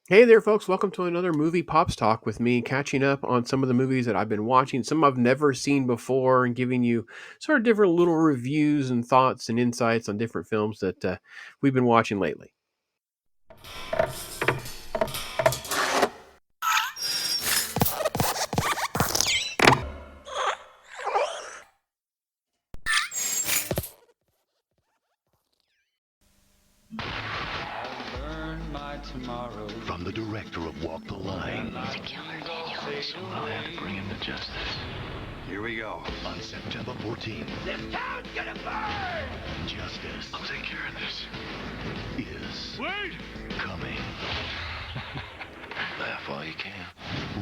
Hey there, folks. Welcome to another Movie Pops Talk with me, catching up on some of the movies that I've been watching, some I've never seen before, and giving you sort of different little reviews and thoughts and insights on different films that we've been watching lately. From the director of Walk the Line. He's a killer, Daniel. Somehow I have to bring him to justice. Here we go. On September 14th. This town's gonna burn! Justice. I'll take care of this. Is Wait! coming. Laugh while you can.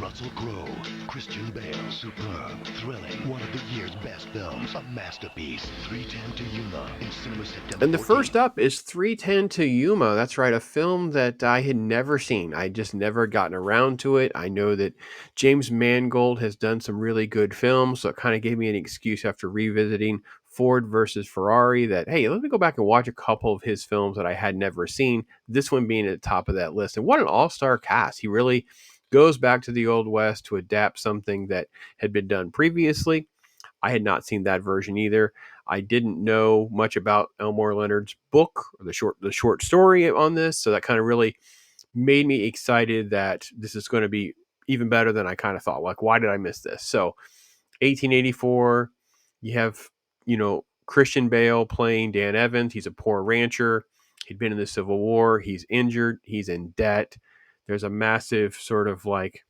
Russell Crowe, Christian Bale, superb, thrilling, one of the year's best films, a masterpiece. 3:10 to Yuma in cinema September And the 14th. first up is 3:10 to Yuma. That's right, a film that I had never seen. I just never gotten around to it. I know that James Mangold has done some really good films, so it kind of gave me an excuse after revisiting Ford versus Ferrari that, hey, let me go back and watch a couple of his films that I had never seen. This one being at the top of that list. And what an all-star cast. He really goes back to the Old West to adapt something that had been done previously. I had not seen that version either. I didn't know much about Elmore Leonard's book or the short story on this, so that kind of really made me excited that this is going to be even better than I kind of thought. Like, why did I miss this? So, 1884, you have Christian Bale playing Dan Evans. He's a poor rancher. He'd been in the Civil War. He's injured. He's in debt. There's a massive sort of like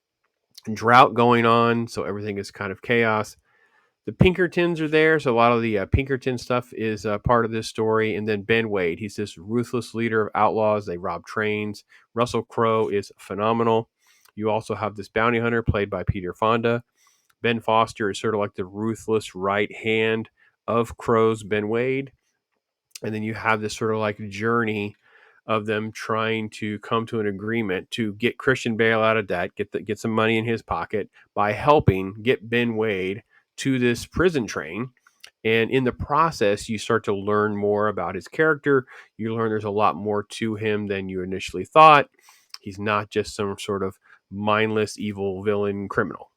drought going on, so everything is kind of chaos. The Pinkertons are there, so a lot of the Pinkerton stuff is part of this story. And then Ben Wade, he's this ruthless leader of outlaws. They rob trains. Russell Crowe is phenomenal. You also have this bounty hunter played by Peter Fonda. Ben Foster is sort of like the ruthless right hand of Crowe's Ben Wade. And then you have this sort of like journey of them trying to come to an agreement to get Christian Bale out of debt, get some money in his pocket by helping get Ben Wade to this prison train. And in the process, you start to learn more about his character. You learn there's a lot more to him than you initially thought. He's not just some sort of mindless evil villain criminal.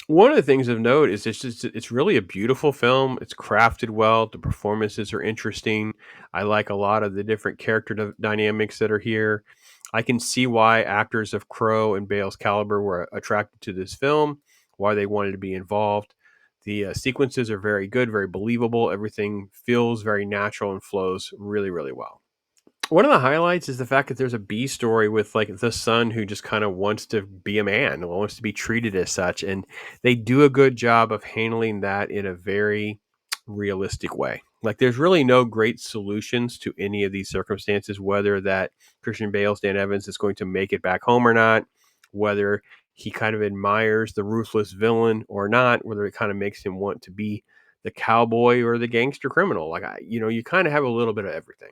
One of the things of note is it's really a beautiful film. It's crafted well. The performances are interesting. I like a lot of the different character dynamics that are here. I can see why actors of Crowe and Bale's caliber were attracted to this film, why they wanted to be involved. The sequences are very good, very believable. Everything feels very natural and flows really, really well. One of the highlights is the fact that there's a B story with like the son who just kind of wants to be a man, wants to be treated as such, and they do a good job of handling that in a very realistic way. Like there's really no great solutions to any of these circumstances, whether that Christian Bale's Dan Evans is going to make it back home or not, whether he kind of admires the ruthless villain or not, whether it kind of makes him want to be the cowboy or the gangster criminal. Like you kind of have a little bit of everything.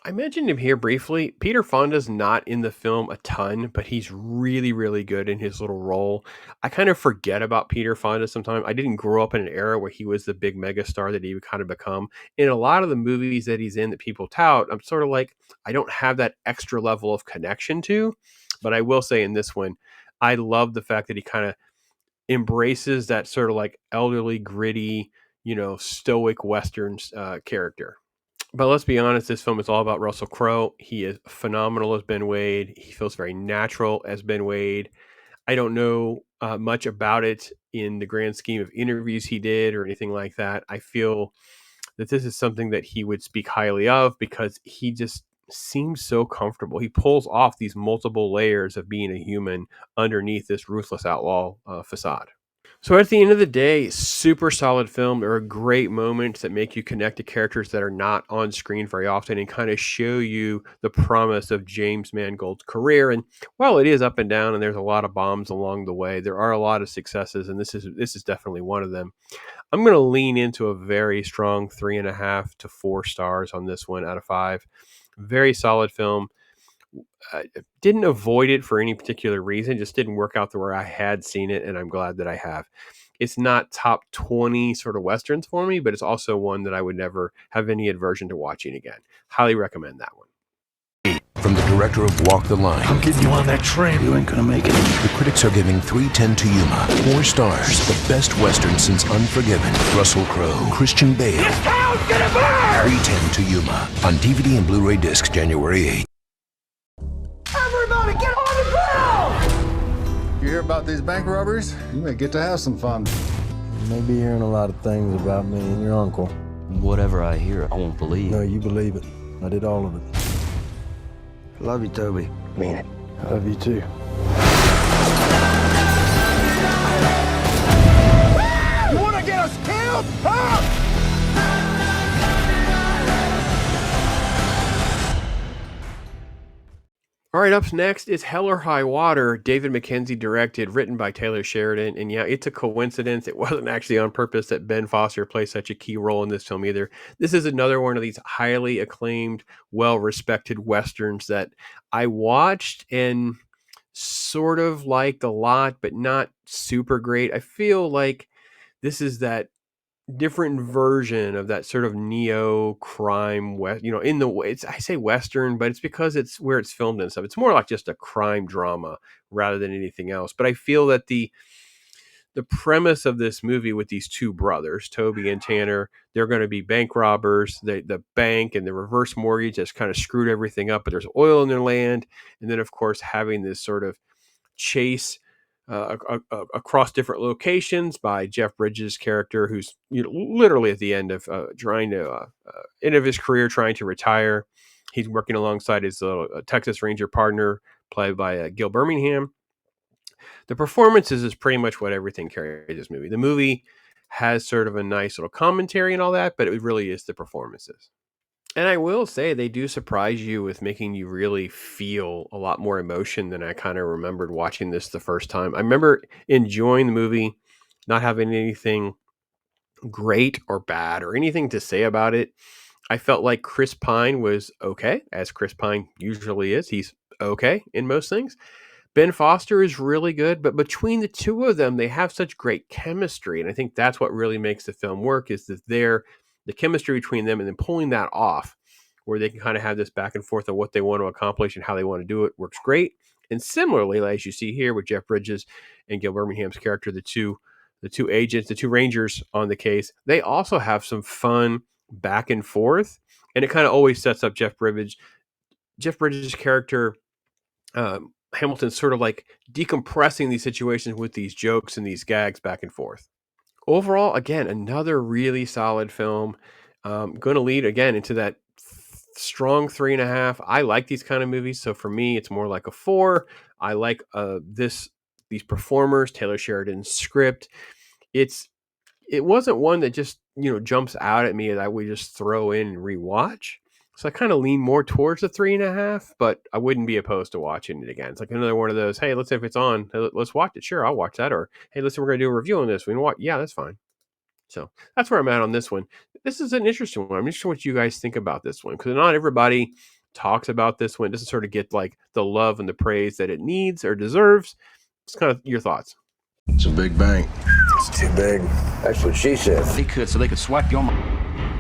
I mentioned him here briefly. Peter Fonda's not in the film a ton, but he's really, really good in his little role. I kind of forget about Peter Fonda sometimes. I didn't grow up in an era where he was the big megastar that he would kind of become. In a lot of the movies that he's in that people tout, I'm sort of like, I don't have that extra level of connection to. But I will say in this one, I love the fact that he kind of embraces that sort of like elderly, gritty, stoic Western character. But let's be honest, this film is all about Russell Crowe. He is phenomenal as Ben Wade. He feels very natural as Ben Wade. I don't know much about it in the grand scheme of interviews he did or anything like that. I feel that this is something that he would speak highly of because he just seems so comfortable. He pulls off these multiple layers of being a human underneath this ruthless outlaw facade. So at the end of the day, super solid film. There are great moments that make you connect to characters that are not on screen very often and kind of show you the promise of James Mangold's career. And while it is up and down and there's a lot of bombs along the way, there are a lot of successes, and this is definitely one of them. I'm going to lean into a very strong 3.5 to 4 stars on this one out of 5. Very solid film. Didn't avoid it for any particular reason, just didn't work out the where I had seen it, and I'm glad that I have. It's not top 20 sort of westerns for me, but it's also one that I would never have any aversion to watching again. Highly recommend that one. from the director of Walk the Line. I'm getting you on that train. You ain't gonna make it. The critics are giving 3:10 to Yuma 4 stars. The best Western since Unforgiven. Russell Crowe, Christian Bale. This town's gonna burn! 3:10 to Yuma on DVD and Blu-ray discs January 8th. Everybody get on the ground! You hear about these bank robberies? You may get to have some fun. You may be hearing a lot of things about me and your uncle. Whatever I hear, I won't believe. No, you believe it. I did all of it. I love you, Toby. Mean it. I love you too. You wanna get us killed? Huh? All right, up next is Hell or High Water. David Mackenzie directed, written by Taylor Sheridan. And yeah, it's a coincidence. It wasn't actually on purpose that Ben Foster plays such a key role in this film either. This is another one of these highly acclaimed, well-respected Westerns that I watched and sort of liked a lot, but not super great. I feel like this is that different version of that sort of neo crime west, in the way I say Western, but it's because it's where it's filmed and stuff. It's more like just a crime drama rather than anything else. But I feel that the premise of this movie with these two brothers, Toby and Tanner, they're going to be bank robbers. The bank and the reverse mortgage has kind of screwed everything up, but there's oil in their land. And then, of course, having this sort of chase across different locations by Jeff Bridges' character, who's literally at the end of end of his career, trying to retire. He's working alongside his little Texas Ranger partner, played by Gil Birmingham. The performances is pretty much what everything carries this movie. The movie has sort of a nice little commentary and all that, but it really is the performances. And I will say they do surprise you with making you really feel a lot more emotion than I kind of remembered watching this the first time. I remember enjoying the movie, not having anything great or bad or anything to say about it. I felt like Chris Pine was okay, as Chris Pine usually is. He's okay in most things. Ben Foster is really good, but between the two of them, they have such great chemistry. And I think that's what really makes the film work, is that the chemistry between them, and then pulling that off where they can kind of have this back and forth of what they want to accomplish and how they want to do it works great. And similarly, as you see here with Jeff Bridges and Gil Birmingham's character, the two agents, the two rangers on the case, they also have some fun back and forth. And it kind of always sets up Jeff Bridges' character, Hamilton's sort of like decompressing these situations with these jokes and these gags back and forth. Overall, again, another really solid film. Going to lead again into that strong 3.5. I like these kind of movies, so for me, it's more like a 4. I like these performers, Taylor Sheridan's script. It wasn't one that just jumps out at me that I would just throw in and rewatch. So I kind of lean more towards the 3.5, but I wouldn't be opposed to watching it again. It's like another one of those, hey, let's say if it's on, let's watch it. Sure, I'll watch that. Or, hey, listen, we're going to do a review on this. We can watch. Yeah, that's fine. So that's where I'm at on this one. This is an interesting one. I'm interested in what you guys think about this one, because not everybody talks about this one. It doesn't sort of get like the love and the praise that it needs or deserves. It's kind of your thoughts. It's a big bank. It's too big. That's what she said. They could, so they could swipe your money.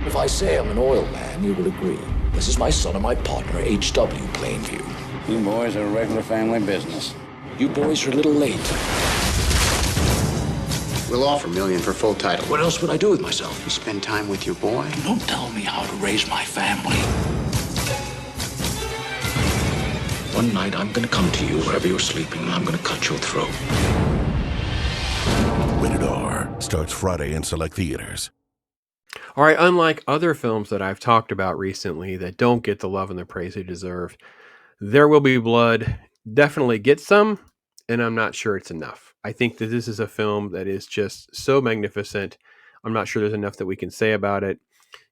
If I say I'm an oil man, you will agree. This is my son and my partner, H.W. Plainview. You boys are a regular family business. You boys are a little late. We'll offer $1 million for full title. What else would I do with myself? You spend time with your boy? Don't tell me how to raise my family. One night I'm gonna come to you wherever you're sleeping, and I'm gonna cut your throat. Rated R. Starts Friday in select theaters. All right, unlike other films that I've talked about recently that don't get the love and the praise they deserve, There Will Be Blood definitely gets some, and I'm not sure it's enough. I think that this is a film that is just so magnificent. I'm not sure there's enough that we can say about it.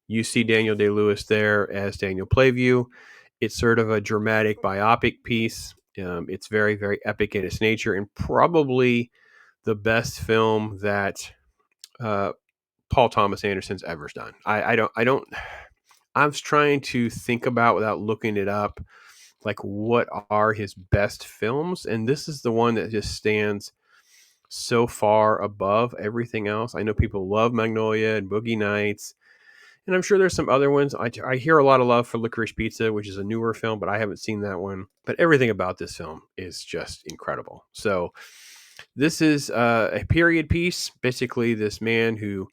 You see Daniel Day-Lewis there as Daniel Playview. It's sort of a dramatic biopic piece. It's very, very epic in its nature, and probably the best film that Paul Thomas Anderson's ever done. I was trying to think about, without looking it up, like what are his best films, and this is the one that just stands so far above everything else. I know people love Magnolia and Boogie Nights And I'm sure there's some other ones. I hear a lot of love for Licorice Pizza, which is a newer film, but I haven't seen that one. But everything about this film is just incredible. So this is a period piece. Basically, this man who,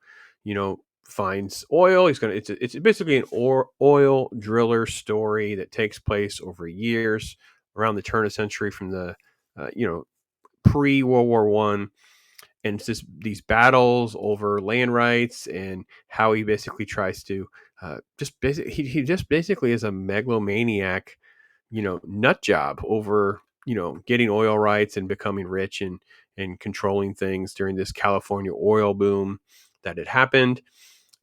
finds oil. It's basically an oil driller story that takes place over years around the turn of century from the, pre World War One, and it's just these battles over land rights and how he basically tries to he just basically is a megalomaniac, nut job over getting oil rights and becoming rich and controlling things during this California oil boom that had happened.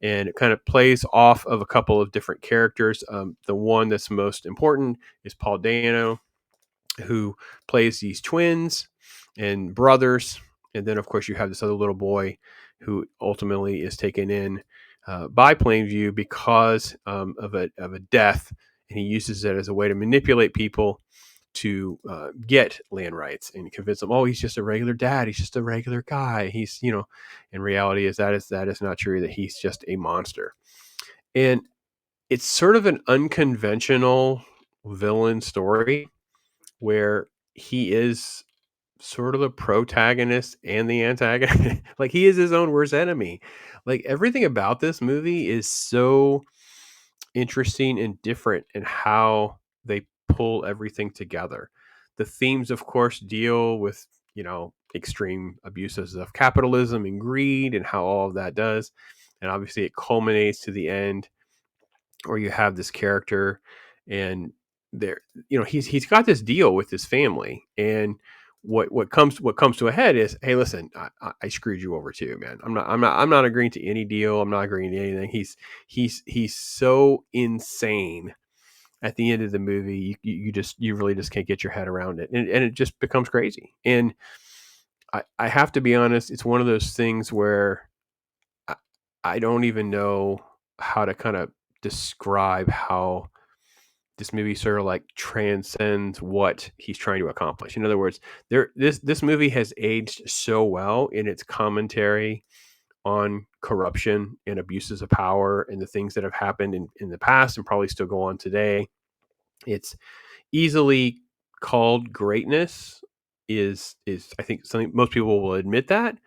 And it kind of plays off of a couple of different characters. The one that's most important is Paul Dano, who plays these twins and brothers. And then, of course, you have this other little boy who ultimately is taken in by Plainview because of a death. And he uses it as a way to manipulate people to get land rights and convince them, oh, he's just a regular dad. He's just a regular guy. He's, in reality that is not true, that he's just a monster. And it's sort of an unconventional villain story where he is sort of the protagonist and the antagonist. Like, he is his own worst enemy. Like, everything about this movie is so interesting and different in how they pull everything together. The themes, of course, deal with, extreme abuses of capitalism and greed and how all of that does. And obviously it culminates to the end where you have this character and there, he's got this deal with his family, and what comes to a head is, hey, listen, I screwed you over too, man. I'm not agreeing to any deal. I'm not agreeing to anything. He's so insane at the end of the movie. You really just can't get your head around it, and it just becomes crazy. And I have to be honest, it's one of those things where I don't even know how to kind of describe how this movie sort of like transcends what he's trying to accomplish. In other words, this movie has aged so well in its commentary on corruption and abuses of power and the things that have happened in the past and probably still go on today. It's easily called greatness, is I think something most people will admit that,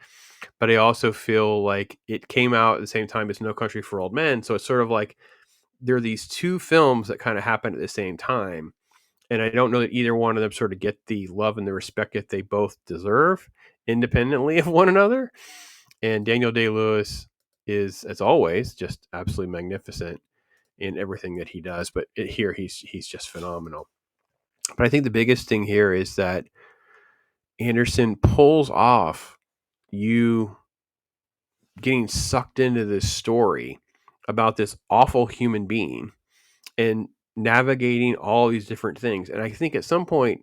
but I also feel like it came out at the same time as No Country for Old Men. So it's sort of like there are these two films that kind of happen at the same time. And I don't know that either one of them sort of get the love and the respect that they both deserve independently of one another. And Daniel Day-Lewis is, as always, just absolutely magnificent in everything that he does. But here he's just phenomenal. But I think the biggest thing here is that Anderson pulls off you getting sucked into this story about this awful human being and navigating all these different things. And I think at some point,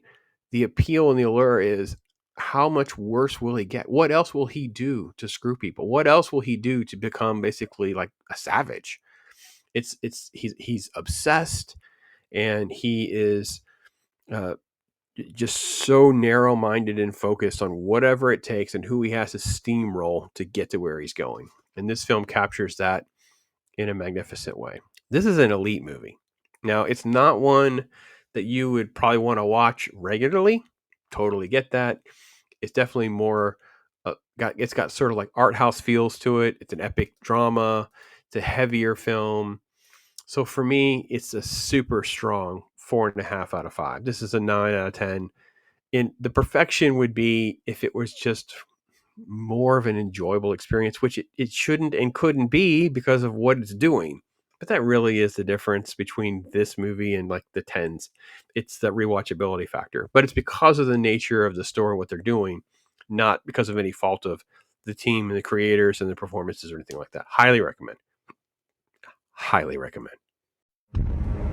the appeal and the allure is, how much worse will he get? What else will he do to screw people? What else will he do to become basically like a savage? He's obsessed, and he is just so narrow-minded and focused on whatever it takes and who he has to steamroll to get to where he's going. And this film captures that in a magnificent way. This is an elite movie. Now, it's not one that you would probably want to watch regularly. Totally get that. It's definitely more, it's got sort of like art house feels to it. It's an epic drama. It's a heavier film. So for me, it's a super strong 4.5 out of 5. This is a 9 out of 10. And the perfection would be if it was just more of an enjoyable experience, which it shouldn't and couldn't be because of what it's doing. But that really is the difference between this movie and like the 10s. It's the rewatchability factor, but it's because of the nature of the story and what they're doing, not because of any fault of the team and the creators and the performances or anything like that. Highly recommend. Highly recommend.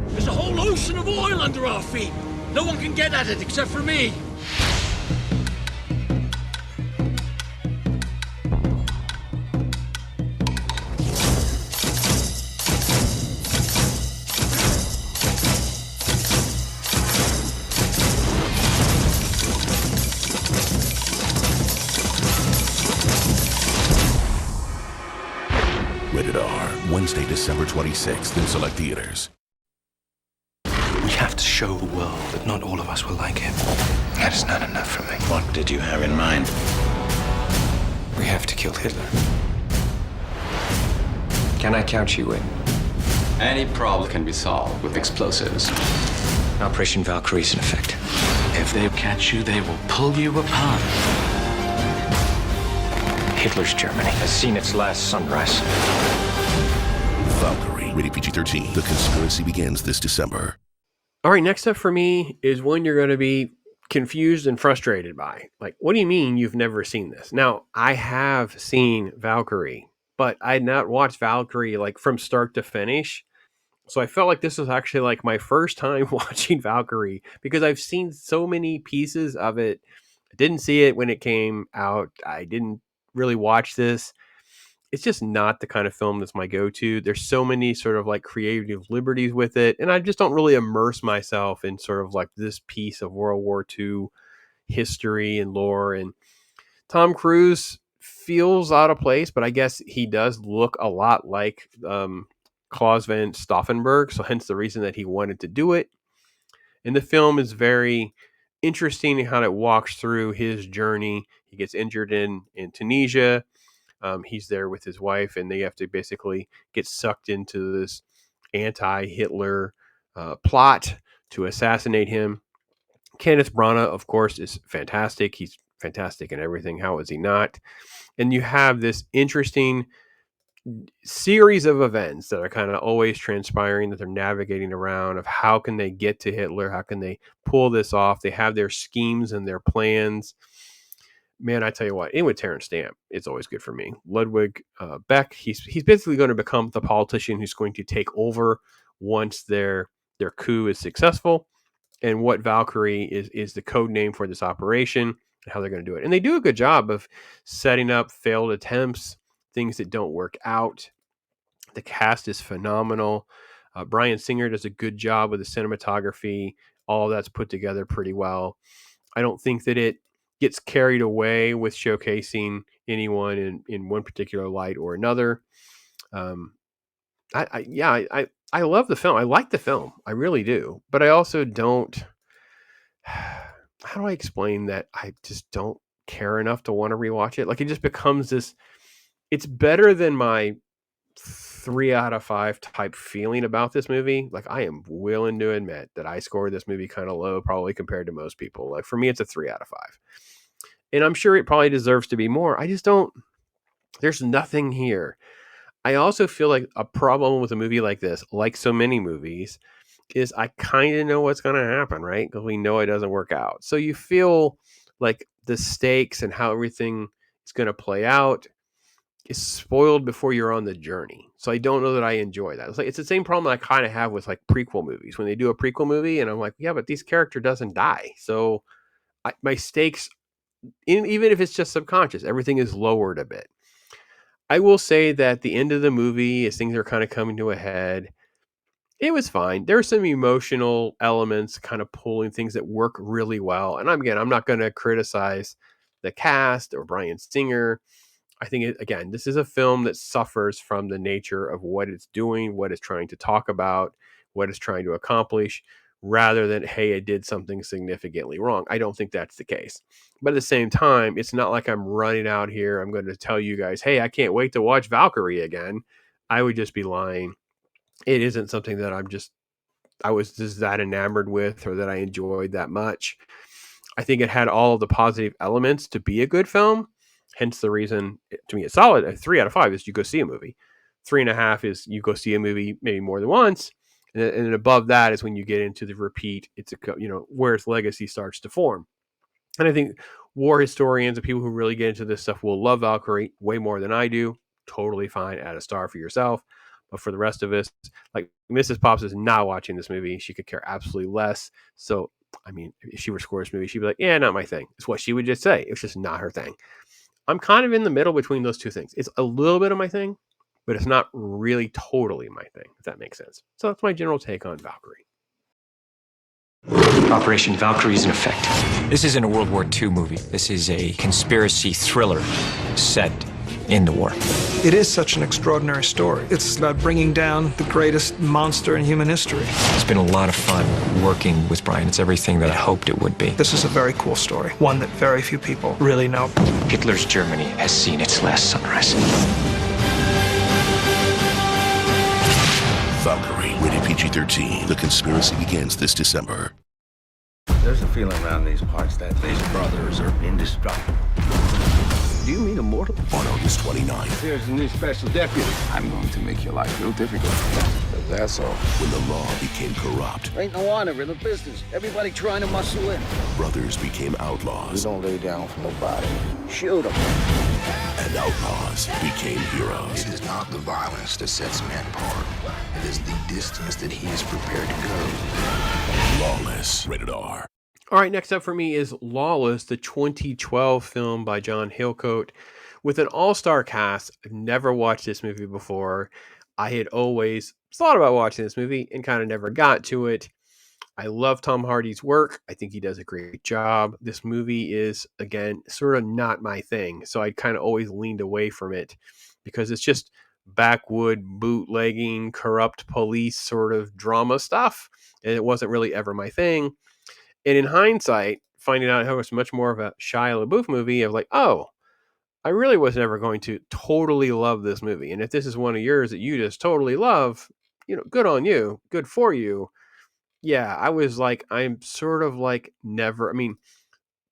There's a whole ocean of oil under our feet. No one can get at it except for me. Rated R. Wednesday, December 26th in select theaters. We have to show the world that not all of us will like him. That is not enough for me. What did you have in mind? We have to kill Hitler. Can I count you in? Any problem can be solved with explosives. Operation Valkyrie is in effect. If they catch you, they will pull you apart. Hitler's Germany has seen its last sunrise. Valkyrie, rated PG-13. The conspiracy begins this December. All right, next up for me is one you're going to be confused and frustrated by. Like, what do you mean you've never seen this? Now, I have seen Valkyrie, but I had not watched Valkyrie like from start to finish. So I felt like this was actually like my first time watching Valkyrie because I've seen so many pieces of it. I didn't see it when it came out. I didn't really watch this. It's just not the kind of film that's my go-to. There's so many sort of like creative liberties with it. And I just don't really immerse myself in sort of like this piece of World War II history and lore. And Tom Cruise feels out of place, but I guess he does look a lot like Klaus Van Stauffenberg. So hence the reason that he wanted to do it. And the film is very interesting in how it walks through his journey. He gets injured in Tunisia. He's there with his wife, and they have to basically get sucked into this anti-Hitler plot to assassinate him. Kenneth Branagh, of course, is fantastic. He's fantastic in everything. How is he not? And you have this interesting series of events that are kind of always transpiring that they're navigating around of how can they get to Hitler? How can they pull this off? They have their schemes and their plans. Man, I tell you what, in with Terrence Stamp, it's always good for me. Ludwig Beck, he's basically going to become the politician who's going to take over once their coup is successful. And what Valkyrie is the code name for this operation and how they're going to do it. And they do a good job of setting up failed attempts, things that don't work out. The cast is phenomenal. Bryan Singer does a good job with the cinematography. All of that's put together pretty well. I don't think that it gets carried away with showcasing anyone in one particular light or another. I love the film. I like the film. I really do. But I also don't. How do I explain that? I just don't care enough to want to rewatch it. Like it just becomes this. It's better than my 3 out of 5 type feeling about this movie. Like I am willing to admit that I scored this movie kind of low, probably compared to most people. Like for me, it's a 3 out of 5. And I'm sure it probably deserves to be more. I just don't, there's nothing here. I also feel like a problem with a movie like this, like so many movies, is I kind of know what's going to happen, right? Because we know it doesn't work out. So you feel like the stakes and how everything is going to play out is spoiled before you're on the journey. So I don't know that I enjoy that. It's the same problem I kind of have with like prequel movies. When they do a prequel movie and I'm like, yeah, but this character doesn't die. So my stakes, even if it's just subconscious, everything is lowered a bit. I will say that the end of the movie, as things are kind of coming to a head, it was fine. There are some emotional elements kind of pulling things that work really well. And I'm not going to criticize the cast or Bryan Singer. I think, this is a film that suffers from the nature of what it's doing, what it's trying to talk about, what it's trying to accomplish, rather than, hey, I did something significantly wrong. I don't think that's the case. But at the same time, it's not like I'm running out here. I'm going to tell you guys, hey, I can't wait to watch Valkyrie again. I would just be lying. It isn't something that I was just that enamored with or that I enjoyed that much. I think it had all of the positive elements to be a good film. Hence the reason, to me, it's solid. A 3 out of 5 is you go see a movie. 3.5 is you go see a movie maybe more than once. And then above that is when you get into the repeat. It's where its legacy starts to form. And I think war historians and people who really get into this stuff will love Valkyrie way more than I do. Totally fine. Add a star for yourself. But for the rest of us, like Mrs. Pops is not watching this movie. She could care absolutely less. So, I mean, if she were to score this movie, she'd be like, yeah, not my thing. It's what she would just say. It's just not her thing. I'm kind of in the middle between those two things. It's a little bit of my thing, but it's not really totally my thing, if that makes sense. So that's my general take on Valkyrie. Operation Valkyrie is in effect. This isn't a World War II movie. This is a conspiracy thriller set end the war. It is such an extraordinary story. It's about bringing down the greatest monster in human history. It's been a lot of fun working with Brian. It's everything that I hoped it would be. This is a very cool story, one that very few people really know. Hitler's Germany has seen its last sunrise. Valkyrie, rated PG-13. The conspiracy begins this December. There's a feeling around these parts that these brothers are indestructible. Do you mean immortal? On August 29th. Here's a new special deputy. I'm going to make your life real difficult. That's all. When the law became corrupt. Ain't no honor in the business. Everybody trying to muscle in. Brothers became outlaws. We don't lay down for nobody. Shoot them. And outlaws became heroes. It is not the violence that sets man apart. It is the distance that he is prepared to go. Lawless. Rated R. All right, next up for me is Lawless, the 2012 film by John Hillcoat with an all-star cast. I've never watched this movie before. I had always thought about watching this movie and kind of never got to it. I love Tom Hardy's work. I think he does a great job. This movie is, again, sort of not my thing. So I kind of always leaned away from it because it's just backwood, bootlegging, corrupt police sort of drama stuff. And it wasn't really ever my thing. And in hindsight, finding out how it's much more of a Shia LaBeouf movie of like, oh, I really was never going to totally love this movie. And if this is one of yours that you just totally love, good on you, good for you. Yeah, I was like, I'm sort of like never. I mean,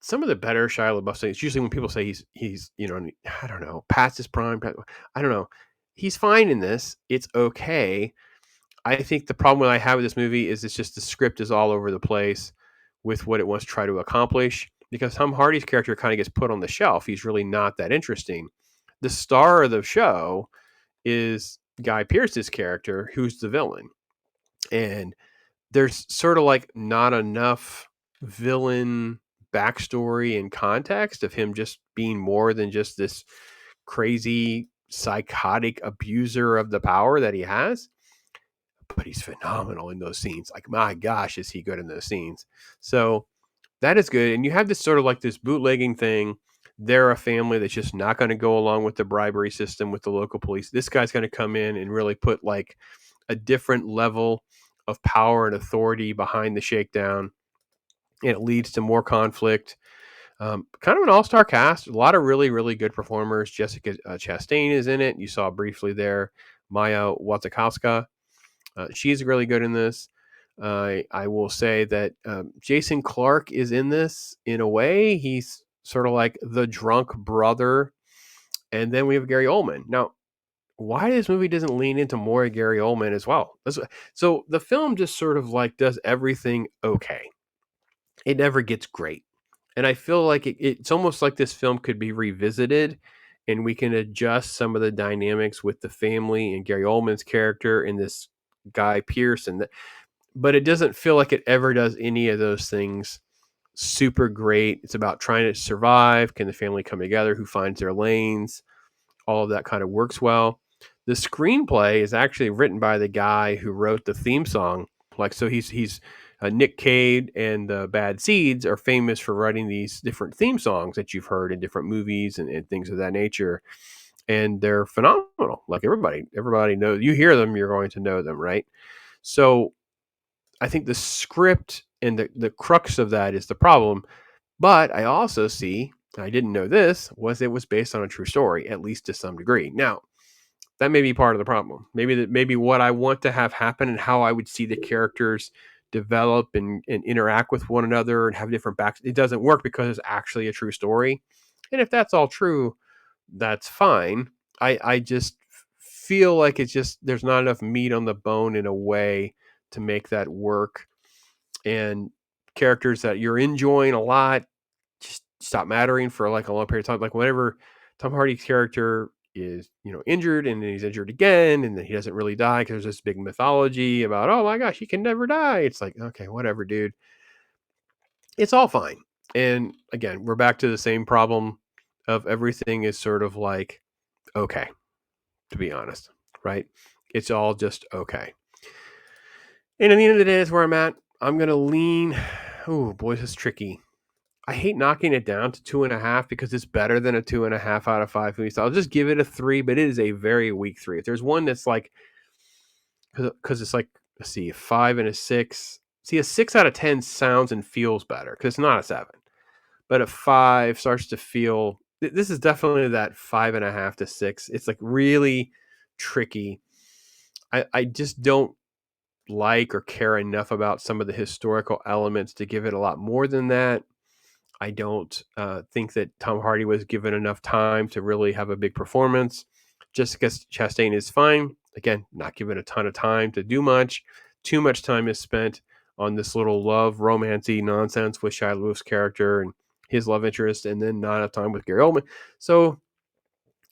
some of the better Shia LaBeouf things, usually when people say he's I don't know, past his prime. I don't know. He's fine in this. It's okay. I think the problem I have with this movie is it's just the script is all over the place with what it wants to try to accomplish, because Tom Hardy's character kind of gets put on the shelf. He's really not that interesting. The star of the show is Guy Pearce's character, who's the villain. And there's sort of like not enough villain backstory and context of him just being more than just this crazy psychotic abuser of the power that he has. But he's phenomenal in those scenes. Like, my gosh, is he good in those scenes. So that is good. And you have this sort of like this bootlegging thing. They're a family that's just not going to go along with the bribery system with the local police. This guy's going to come in and really put like a different level of power and authority behind the shakedown. And it leads to more conflict. Kind of an all-star cast. A lot of really, really good performers. Jessica Chastain is in it. You saw briefly there. Maya Wasikowska. She's really good in this. I will say that Jason Clarke is in this in a way. He's sort of like the drunk brother. And then we have Gary Oldman. Now, why this movie doesn't lean into more Gary Oldman as well? So the film just sort of like does everything okay. It never gets great. And I feel like it's almost like this film could be revisited and we can adjust some of the dynamics with the family and Gary Oldman's character and this Guy Pearce. But it doesn't feel like it ever does any of those things super great. It's about trying to survive. Can the family come together? Who finds their lanes? All of that kind of works well. The screenplay is actually written by the guy who wrote the theme song. Like, so he's Nick Cave and the Bad Seeds are famous for writing these different theme songs that you've heard in different movies and things of that nature. And they're phenomenal. Like everybody knows, you hear them, you're going to know them, right? So I think the script and the crux of that is the problem. But I also see, I didn't know this, was it was based on a true story, at least to some degree. Now, that may be part of the problem. Maybe what I want to have happen and how I would see the characters develop and interact with one another and have different backs. It doesn't work because it's actually a true story. And if that's all true, that's fine. I just feel like it's just, there's not enough meat on the bone in a way to make that work. And characters that you're enjoying a lot just stop mattering for like a long period of time. Like whenever Tom Hardy's character is, injured and then he's injured again and then he doesn't really die because there's this big mythology about, oh my gosh, he can never die. It's like, okay, whatever, dude. It's all fine. And again, we're back to the same problem of everything is sort of like, okay, to be honest, right? It's all just okay. And at the end of the day, that's where I'm at. I'm going to lean. Oh, boy, this is tricky. I hate knocking it down to 2.5 because it's better than a 2.5 out of 5 movie. So I'll just give it a 3, but it is a very weak 3. If there's one that's like, because it's like, let's see, a 5 and a 6. See, a 6 out of 10 sounds and feels better because it's not a 7. But a 5 starts to feel, this is definitely that 5.5 to 6. It's like really tricky. I just don't like or care enough about some of the historical elements to give it a lot more than that. I don't think that Tom Hardy was given enough time to really have a big performance. Jessica Chastain is fine. Again, not given a ton of time to do much. Too much time is spent on this little love romancy nonsense with Shia LaBeouf's character and his love interest, and then not enough time with Gary Oldman. So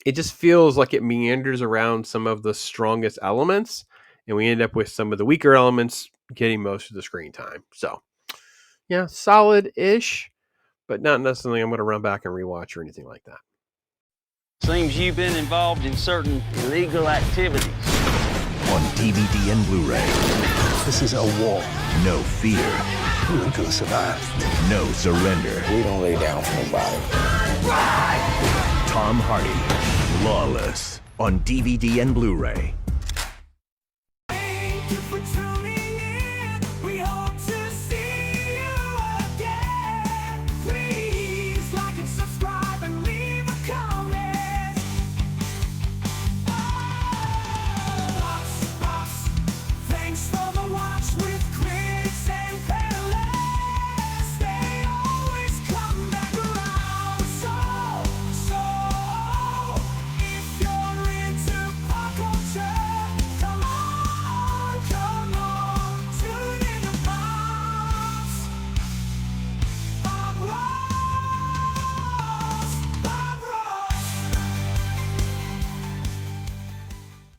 it just feels like it meanders around some of the strongest elements, and we end up with some of the weaker elements getting most of the screen time. So, yeah, solid-ish, but not necessarily I'm going to run back and rewatch or anything like that. Seems you've been involved in certain illegal activities. On DVD and Blu-ray. This is a war. No fear. You ain't gonna survive. No surrender. We don't lay down for nobody. Tom Hardy, Lawless. On DVD and Blu-ray.